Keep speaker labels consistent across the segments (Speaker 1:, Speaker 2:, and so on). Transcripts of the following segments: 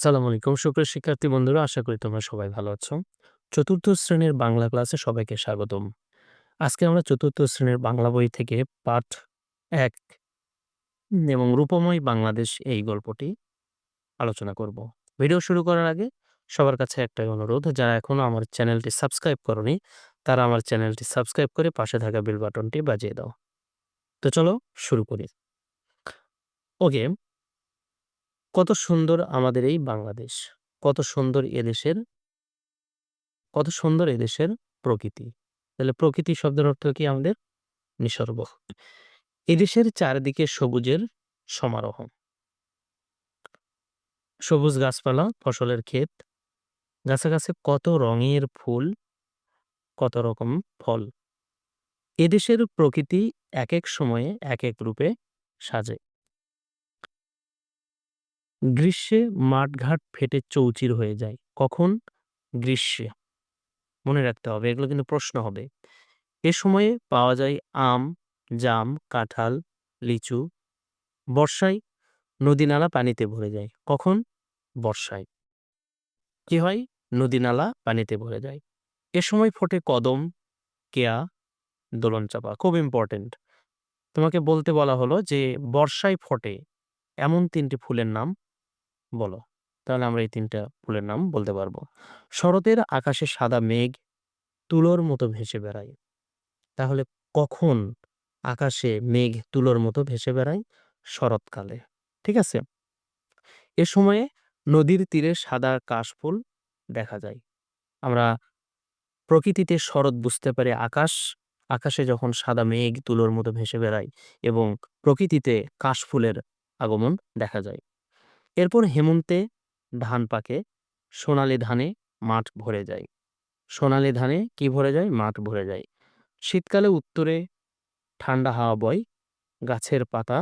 Speaker 1: আসসালামু আলাইকুম সুপ্রিয় শিক্ষার্থী বন্ধুরা, আশা করি তোমরা সবাই ভালো আছো। চতুর্থ শ্রেণীর বাংলা ক্লাসে সবাইকে স্বাগতম। আজকে আমরা চতুর্থ শ্রেণীর বাংলা বই থেকে পাঠ ১ এবং রূপময় বাংলাদেশ এই গল্পটি আলোচনা করব। ভিডিও শুরু করার আগে সবার কাছে একটাই অনুরোধ, যারা এখনো আমার চ্যানেলটি সাবস্ক্রাইব করনি তারা আমার চ্যানেলটি সাবস্ক্রাইব করে পাশে থাকা বেল বাটনটি বাজিয়ে দাও। তো চলো শুরু করি। ওকে, কত সুন্দর আমাদের এই বাংলাদেশ, কত সুন্দর এদেশের কত সুন্দর এদেশের প্রকৃতি। তাহলে প্রকৃতি শব্দের অর্থ কি আমাদের? নিসর্গ। এদেশের চারিদিকে সবুজের সমারোহ, সবুজ গাছপালা, ফসলের ক্ষেত, গাছে গাছে কত রঙের ফুল, কত রকম ফল। এদেশের প্রকৃতি এক এক সময়ে এক এক রূপে সাজে। গ্রীষ্মে মাঠঘাট ফেটে চৌচির হয়ে যায়। কখন? গ্রীষ্মে। মনে রাখতে হবে, এগুলো কিন্তু প্রশ্ন হবে। এ সময়ে পাওয়া যায় আম, জাম, কাঁঠাল, লিচু। বর্ষায় নদী-নালা পানিতে ভরে যায়। কখন? বর্ষায়। কি হয়? নদী-নালা পানিতে ভরে যায়। এ সময় ফোটে কদম, কেয়া, দোলনচাঁপা। খুব ইম্পর্টেন্ট। তোমাকে বলতে বলা হলো যে বর্ষায় ফোটে এমন ৩ টি ফুলের নাম বলো। তাহলে আমরা এই ৩ টা ফুলের নাম বলতে পারবো। শরতের আকাশে সাদা মেঘ তুলোর মতো ভেসে বেড়ায়। তাহলে কখন আকাশে মেঘ তুলোর মতো ভেসে বেড়ায়? শরৎকালে। ঠিক আছে? এ সময়ে নদীর তীরে সাদা কাশফুল দেখা যায়। আমরা প্রকৃতিতে শরৎ বুঝতে পারি আকাশে যখন সাদা মেঘ তুলোর মতো ভেসে বেড়ায় এবং প্রকৃতিতে কাশফুলের আগমন দেখা যায়। এরপর হেমন্তে ধান পাকে, সোনালী ধানে মাঠ ভরে যায়। সোনালী ধানে কি ভরে যায়? মাঠ ভরে যায়। শীতকালে উত্তরে ঠান্ডা হাওয়া বয়, গাছের পাতা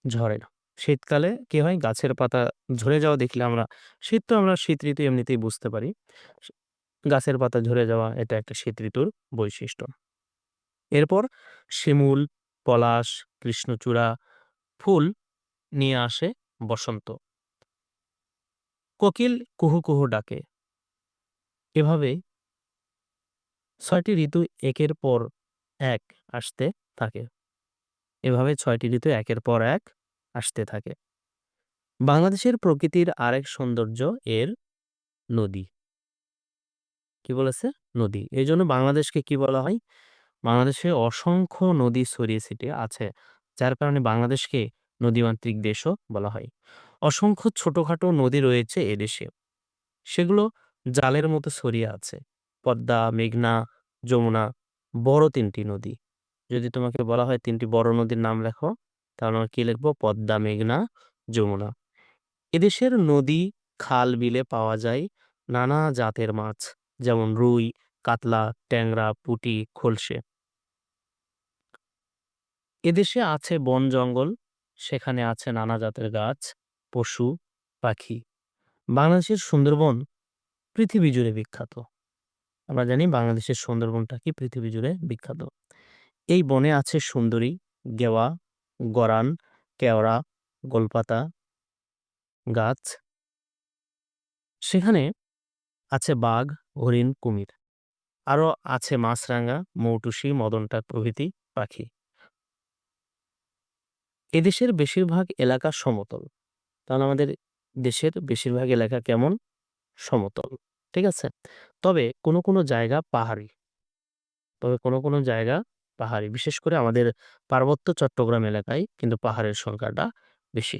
Speaker 1: ঝরে না। শীতকালে কি হয়? গাছের পাতা ঝরে যাওয়া দেখলে শীত তো আমরা শীত ঋতু এমনিতেই বুঝতে পারি। স গাছের পাতা ঝরে যাওয়া এটা একটা শীত ঋতুর বৈশিষ্ট্য। এরপর শিমুল, পলাশ, কৃষ্ণচূড়া ফুল নিয়ে আসে বসন্ত। কোকিল কুহু, কুহু ডাকে। এভাবে ৬ টি ঋতু একের পর এক আসতে থাকে। এভাবে ৬ টি ঋতু একের পর এক আসতে থাকে। বাংলাদেশের প্রকৃতির আরেক সৌন্দর্য এর নদী। কি বলেছে? নদী। এজন্য বাংলাদেশকে কি বলা হয়? বাংলাদেশে অসংখ্য নদী ছড়িয়ে ছিটিয়ে আছে। যার কারণে বাংলাদেশকে নদীমাতৃক দেশও বলা হয়। অসংখ্য ছোটখাটো নদী রয়েছে এদেশে। সেগুলো জালের মতো ছড়িয়ে আছে। পদ্মা, মেঘনা, যমুনা বড় ৩ টি নদী। যদি তোমাকে বলা হয় ৩ টি বড় নদীর নাম লেখো, তাহলে আমরা কি লিখব? পদ্মা, মেঘনা, যমুনা। এদেশের নদী, খাল, বিলে পাওয়া যায় নানা জাতের মাছ, যেমন রুই, কাতলা, ট্যাংরা, পুঁটি, খলসে। এদেশে আছে বন জঙ্গল, সেখানে আছে নানা জাতের গাছ, পশু, পাখি। বাংলাদেশের সুন্দরবন পৃথিবী জুড়ে বিখ্যাত। আমরা জানি বাংলাদেশের সুন্দরবনটা কি পৃথিবী জুড়ে বিখ্যাত। এই বনে আছে সুন্দরী, গেওয়া, গরান, কেওড়া, গোলপাতা গাছ। সেখানে আছে বাঘ, হরিণ, কুমির। আরো আছে মাছরাঙা, মৌটুসি, মদনটাক প্রভৃতি পাখি। এদেশের বেশিরভাগ এলাকা সমতল। কারণ আমাদের দেশের বেশিরভাগ এলাকা কেমন? সমতল। ঠিক আছে? তবে কোনো জায়গা পাহাড়ি। বিশেষ করে আমাদের পার্বত্য চট্টগ্রাম এলাকায় কিন্তু পাহাড়ের সংখ্যাটা বেশি।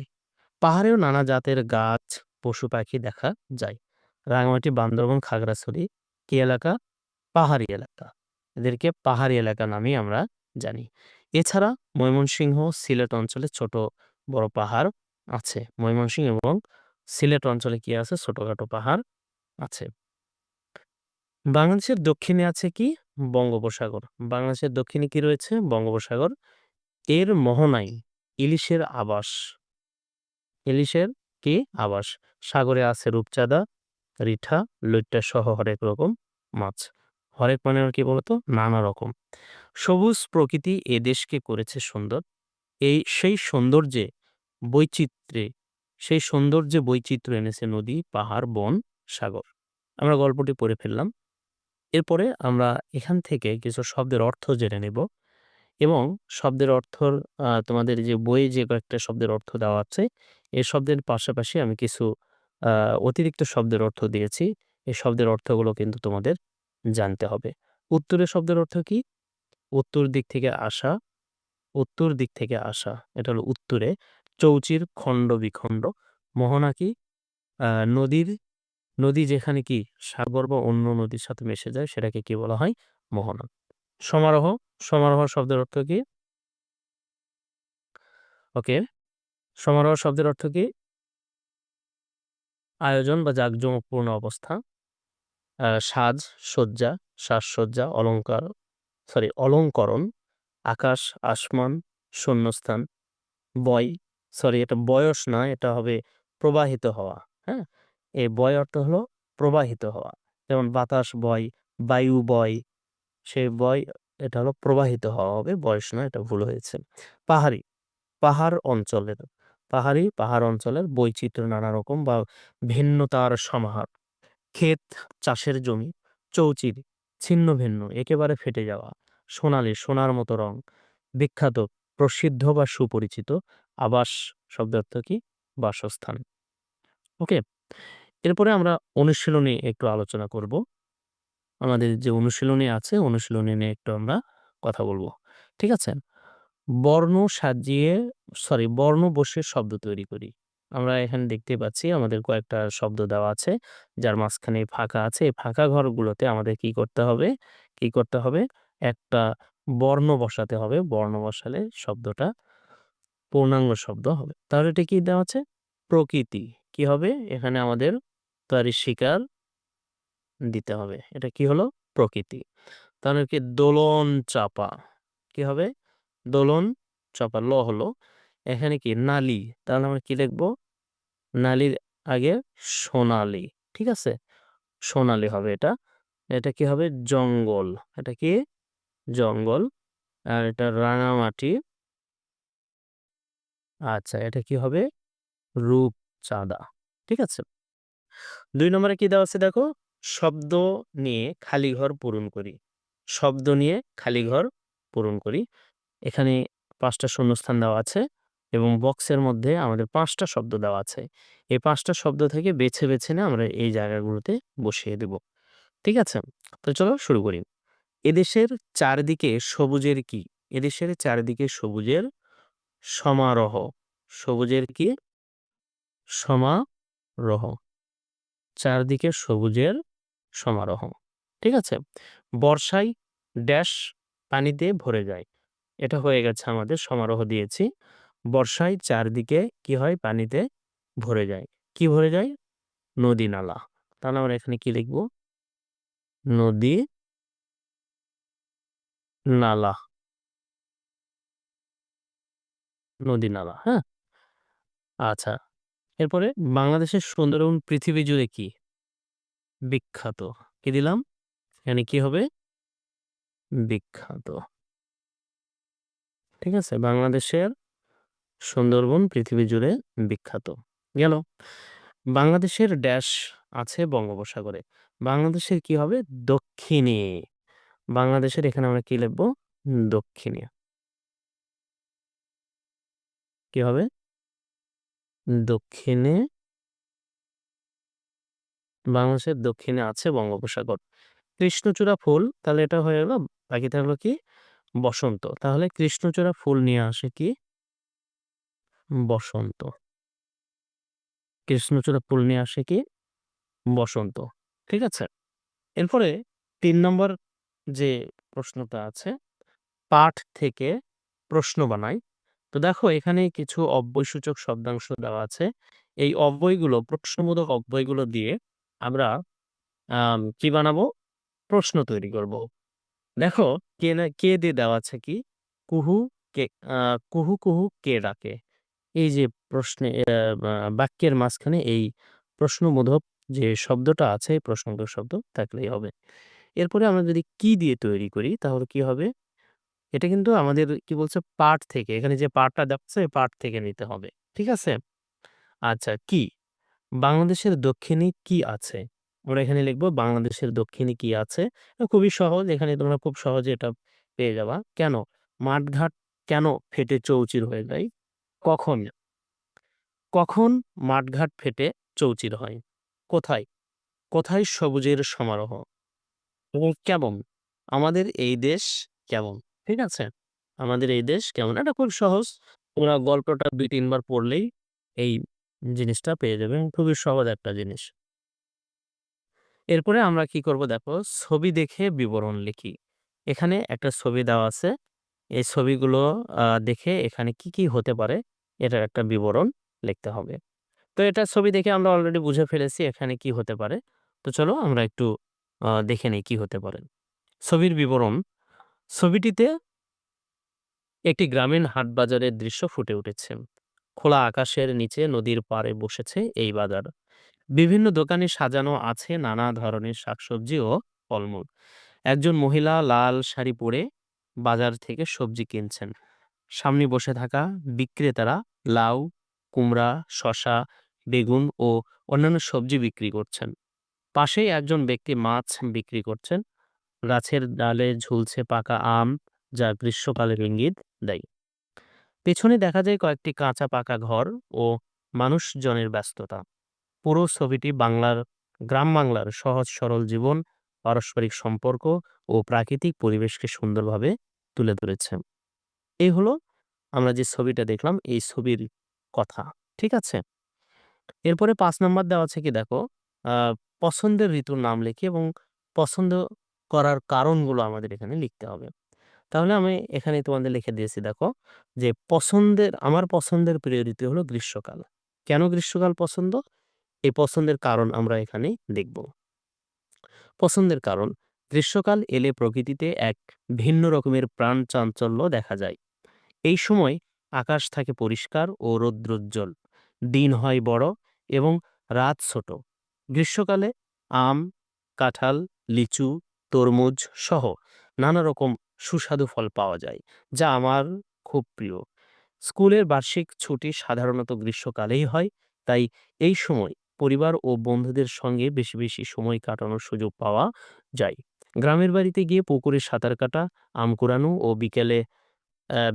Speaker 1: পাহাড়েও নানা জাতের গাছ, পশু পাখি দেখা যায়। রাঙামাটি, বান্দরবান, খাগড়াছড়ি কি এলাকা? পাহাড়ি এলাকা। এদেরকে পাহাড়ি এলাকা নামেই আমরা জানি। এছাড়া ময়মনসিংহ, সিলেট অঞ্চলে ছোট বড় পাহাড় আছে। ময়মনসিংহ এবং সিলেট অঞ্চলে কি আছে? ছোটখাটো পাহাড় আছে। বাংলাদেশের দক্ষিণে আছে কি? বঙ্গোপসাগর। বাংলাদেশের দক্ষিণে কি রয়েছে? বঙ্গোপসাগর। এর মোহনায় ইলিশের আবাস। ইলিশের কি আবাস? সাগরে আছে রূপচাঁদা, রিঠা, লইট্টা সহ হরেক রকম মাছ। হরেক মানে কি বলতো? নানা রকম। সবুজ প্রকৃতি এ দেশকে করেছে সুন্দর। সেই সৌন্দর্যে, বৈচিত্র্যে সেই সৌন্দর্যে বৈচিত্র্য এনেছে নদী, পাহাড়, বন, সাগর। আমরা গল্পটি পড়ে ফেললাম। এরপরে আমরা এখান থেকে কিছু শব্দের অর্থ জেনে নেব এবং শব্দের অর্থর তোমাদের যে বইয়ে যে কয়েকটা শব্দের অর্থ দেওয়া আছে, এই শব্দের পাশাপাশি আমি কিছু আ অতিরিক্ত শব্দের অর্থ দিয়েছি। এই শব্দের অর্থগুলো কিন্তু তোমাদের জানতে হবে। উত্তরের শব্দের অর্থ কি? উত্তর দিক থেকে আসা, উত্তর দিক থেকে আসা। এটা হলো উত্তুরে। চৌচির খণ্ড-বিখণ্ড। মোহনা কি? আ নদীর নদী যেখানে কি সাগর বা অন্য নদীর সাথে মিশে যায় সেটাকে কি বলা হয়? মোহনা। সমারোহ, সমারোহ শব্দের অর্থ কি? ওকে। সমারোহ শব্দের অর্থ কি? আয়োজন বা জাঁকজমকপূর্ণ অবস্থা। সাজ, সজ্জা, সাজসজ্জা, অলংকরণ, আকাশ, আসমান, শূন্যস্থান, বয়, এটা বয়স না, এটা হবে প্রবাহিত হওয়া। হ্যাঁ? এই বয় অর্থ হলো প্রবাহিত হওয়া। যেমন বাতাস বয়, বায়ু বয়, সে বয় এটা হলো প্রবাহিত হওয়া হবে, বয়স না, এটা ভুল হয়েছে। পাহাড়ি, পাহাড় অঞ্চলের, পাহাড় অঞ্চলের বৈচিত্র্য নানা রকম বা ভিন্নতার সমাহার। ক্ষেত, চাষের জমি। চৌচির, ছিন্ন ভিন্ন, একেবারে ফেটে যাওয়া। সোনালী, সোনার মতো রং। বিখ্যাত, প্রসিদ্ধ বা সুপরিচিত। আবাস শব্দের অর্থ কি? বাসস্থান। ওকে। এরপরে আমরা অনুশীলনী একটু আলোচনা করব। আমাদের যে অনুশীলনী আছে, অনুশীলনী নিয়ে একটু আমরা কথা বলব। ঠিক আছে? বর্ণ সাজিয়ে বর্ণ বসে শব্দ তৈরি করি। আমরা এখানে দেখতে পাচ্ছি আমাদের কয়েকটা শব্দ দেওয়া আছে, যার মাঝখানে ফাঁকা আছে। এই ফাঁকা ঘরগুলোতে আমাদের কি করতে হবে? কি করতে হবে? একটা বর্ণ বসাতে হবে। বর্ণ বসালে শব্দটা পূর্ণাঙ্গ শব্দ হবে। তাহলে এটা কি দেওয়া আছে? প্রকৃতি। কি হবে? এখানে আমাদের তারই স্বীকার দিতে হবে। এটা কি হলো? প্রকৃতি। তাহলে কি? দোলন চাপা। কি হবে? দোলন চাপা, হলো। এখানে কি? নালী। তাহলে আমরা কি লিখব? নালীর আগে সোনালী। ঠিক আছে? সোনালী হবে এটা। এটা কি হবে? জঙ্গল। এটা কি? জঙ্গল। আর এটা রাঙামাটি। আচ্ছা, এটা কি হবে? রূপচাঁদা। ঠিক আছে? ২ নম্বরে কি দেওয়া আছে দেখো? শব্দ নিয়ে খালি ঘর পূরণ করি। শব্দ নিয়ে খালি ঘর পূরণ করি। এখানে ৫ টা শূন্যস্থান দেওয়া আছে এবং বক্সের মধ্যে আমাদের ৫ টা শব্দ দেওয়া আছে। এই ৫ টা শব্দ থেকে বেছে, বেছে নিয়ে আমরা এই জায়গাগুলোতে বসিয়ে দেব। ঠিক আছে? তো চলো শুরু করি। এদেশের চারদিকে সবুজের কি? এদেশের চারিদিকে সবুজের সমারোহ। সবুজের কি? সমারোহ। চারদিকে সবুজের সমারোহ। ঠিক আছে? বর্ষায় ড্যাশ পানিতে ভরে যায়। এটা হয়ে গেছে, আমাদের সমারোহ দিয়েছি। বর্ষায় চারদিকে কি হয়? পানিতে ভরে যায়। কি ভরে যায়? নদী নালা। তাহলে আমরা এখানে কি লিখব? নদী নালা। নদী নালা। হ্যাঁ? আচ্ছা। এরপরে বাংলাদেশের সুন্দরবন পৃথিবী জুড়ে কি? বিখ্যাত। কি দিলাম? এখানে কি হবে? বিখ্যাত। ঠিক আছে? বাংলাদেশের সুন্দরবন পৃথিবী জুড়ে বিখ্যাত। গেল। বাংলাদেশের ড্যাশ আছে বঙ্গোপসাগরে। বাংলাদেশের কি হবে? দক্ষিণে। বাংলাদেশের এখানে আমরা কি লিখব? দক্ষিণে। কি হবে? দক্ষিণে। বাংলাদেশের দক্ষিণে আছে বঙ্গোপসাগর। কৃষ্ণচূড়া ফুল, তাহলে এটা হয়ে গেল। বাকি থাকলো কি? বসন্ত। তাহলে কৃষ্ণচূড়া ফুল নিয়ে আসে কি? বসন্ত। কৃষ্ণচূড়া ফুল নিয়ে আসে কি? বসন্ত। ঠিক আছে? এরপরে ৩ নম্বর যে প্রশ্নটা আছে, পাঠ থেকে প্রশ্ন বানাই। তো দেখো এখানে কিছু অব্যয়সূচক শব্দাংশ দেওয়া আছে। এই অব্যয়গুলো, প্রশ্নবোধক অব্যয়গুলো দিয়ে আমরা কি বানাবো? প্রশ্ন তৈরি করব। দেখো কে দিয়ে দেওয়া আছে কি? কুহু কে আ কুহু, কুহু কে ডাকে? এই যে প্রশ্নে বাক্যের মাঝখানে এই প্রশ্নবোধক যে শব্দটা আছে, এই প্রশ্নবোধক শব্দ থাকলেই হবে। এরপরে আমরা যদি কি দিয়ে তৈরি করি তাহলে কি হবে? এটা কিন্তু আমাদের কি বলছে? পাঠ থেকে। এখানে যে পাঠটা দেখাচ্ছে, এই পাঠ থেকে নিতে হবে। ঠিক আছে? আচ্ছা, কি? বাংলাদেশের দক্ষিণে কি আছে? আমরা এখানে লিখব বাংলাদেশের দক্ষিণে কি আছে? খুবই সহজ। এখানে তোমরা খুব সহজে এটা পেয়ে যাবা। কেন? মাঠঘাট কেন ফেটে চৌচির হয়ে যায়? কখন? কখন মাঠঘাট ফেটে চৌচির হয়? কোথায়? কোথায় সবুজের সমারোহ? এবং কেমন? আমাদের এই দেশ কেমন? ঠিক আছে? আমাদের এই দেশ কেমন? এটা খুব সহজ। তোমরা গল্পটা ২-৩ বার পড়লেই এই জিনিসটা পেয়ে যাবে। খুবই সহজ একটা জিনিস। এরপরে আমরা কি করব দেখো, ছবি দেখে বিবরণ লিখি। এখানে একটা ছবি দেওয়া আছে। এই ছবিগুলো দেখে এখানে কি, কি হতে পারে এটার একটা বিবরণ লিখতে হবে। তো এটা ছবি দেখে আমরা অলরেডি বুঝে ফেলেছি এখানে কি হতে পারে। তো চলো আমরা একটু দেখে নেই কি হতে পারে। ছবির বিবরণ। ছবিটিতে একটি গ্রামীণ হাট-বাজারের দৃশ্য ফুটে উঠেছে। খোলা আকাশের নিচে নদীর পাড়ে বসেছে এই বাজার। বিভিন্ন দোকানে সাজানো আছে নানা ধরনের শাকসবজি ও ফলমূল। একজন মহিলা লাল শাড়ি পরে বাজার থেকে সবজি কিনছেন। সামনে বসে থাকা বিক্রেতারা লাউ, কুমড়া, শসা, বেগুন ও অন্যান্য সবজি বিক্রি করছেন। পাশেই একজন ব্যক্তি মাছ বিক্রি করছেন। গাছের ডালে ঝুলছে পাকা আম, যা গ্রীষ্মকালের ইঙ্গিত দেয়। পেছনে দেখা যায় কয়েকটি কাঁচা পাকা ঘর ও মানুষজনের ব্যস্ততা। পুরো ছবিটি গ্রাম বাংলার সহজ সরল জীবন, পারস্পরিক সম্পর্ক ও প্রাকৃতিক পরিবেশকে সুন্দরভাবে তুলে ধরেছে। এই হলো আমরা যে ছবিটা দেখলাম এই ছবির কথা। ঠিক আছে? এরপরে ৫ নাম্বার দেওয়া আছে কি দেখো, আ পছন্দের ঋতুর নাম লিখি এবং পছন্দ করার কারণগুলো আমাদের এখানে লিখতে হবে। তাহলে আমি এখানে তোমাদের লিখে দিয়েছি দেখো, যে আমার পছন্দের প্রিয় ঋতু হলো গ্রীষ্মকাল। কেন গ্রীষ্মকাল পছন্দ? এই পছন্দের কারণ আমরা এখানে দেখব। পছন্দের কারণ, গ্রীষ্মকাল এলে প্রকৃতিতে এক ভিন্ন রকমের প্রাণ চাঞ্চল্য দেখা যায়। এই সময় আকাশ থাকে পরিষ্কার ও রৌদ্রোজ্জ্বল। দিন হয় বড় এবং রাত ছোট। গ্রীষ্মকালে আম, কাঁঠাল, লিচু, তরমুজ সহ নানা রকম সুস্বাদু ফল পাওয়া যায়, যা আমার খুব প্রিয়। স্কুলের বার্ষিক ছুটি সাধারণত গ্রীষ্মকালেই হয়, তাই এই সময় পরিবার ও বন্ধুদের সঙ্গে বেশি, বেশি সময় কাটানোর সুযোগ পাওয়া যায়। গ্রামের বাড়িতে গিয়ে পুকুরে সাঁতার কাটা, আম কুড়ানো ও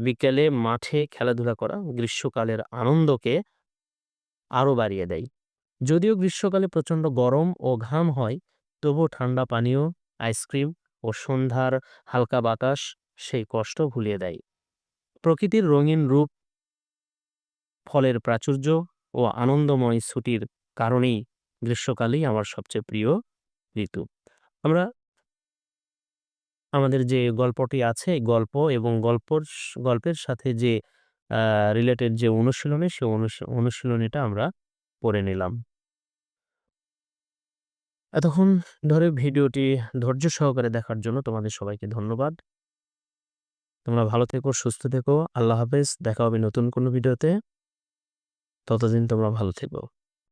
Speaker 1: বিকেলে মাঠে খেলাধুলা করা গ্রীষ্মকালের আনন্দকে আরো বাড়িয়ে দেয়। যদিও গ্রীষ্মকালে প্রচণ্ড গরম ও ঘাম হয়, তবুও ঠান্ডা পানীয়, আইসক্রিম ও সন্ধ্যার হালকা বাতাস সেই কষ্ট ভুলিয়ে দেয়। প্রকৃতির রঙিন রূপ, ফলের প্রাচুর্য ও আনন্দময় ছুটির কারণেই গ্রীষ্মকালই আমার সবচেয়ে প্রিয় ঋতু। আমরা আমাদের যে গল্পটি আছে, এই গল্প এবং গল্পের সাথে যে রিলেটেড যে অনুশীলনী, সে অনুশীলনীটা আমরা পড়ে নিলাম। এতক্ষণ ধরে ভিডিওটি ধৈর্য সহকারে দেখার জন্য তোমাদের সবাইকে ধন্যবাদ। তোমরা ভালো থেকো, সুস্থ থেকো। আল্লাহ হাফেজ। দেখা হবে নতুন কোনো ভিডিওতে। ততদিন তোমরা ভালো থেকো।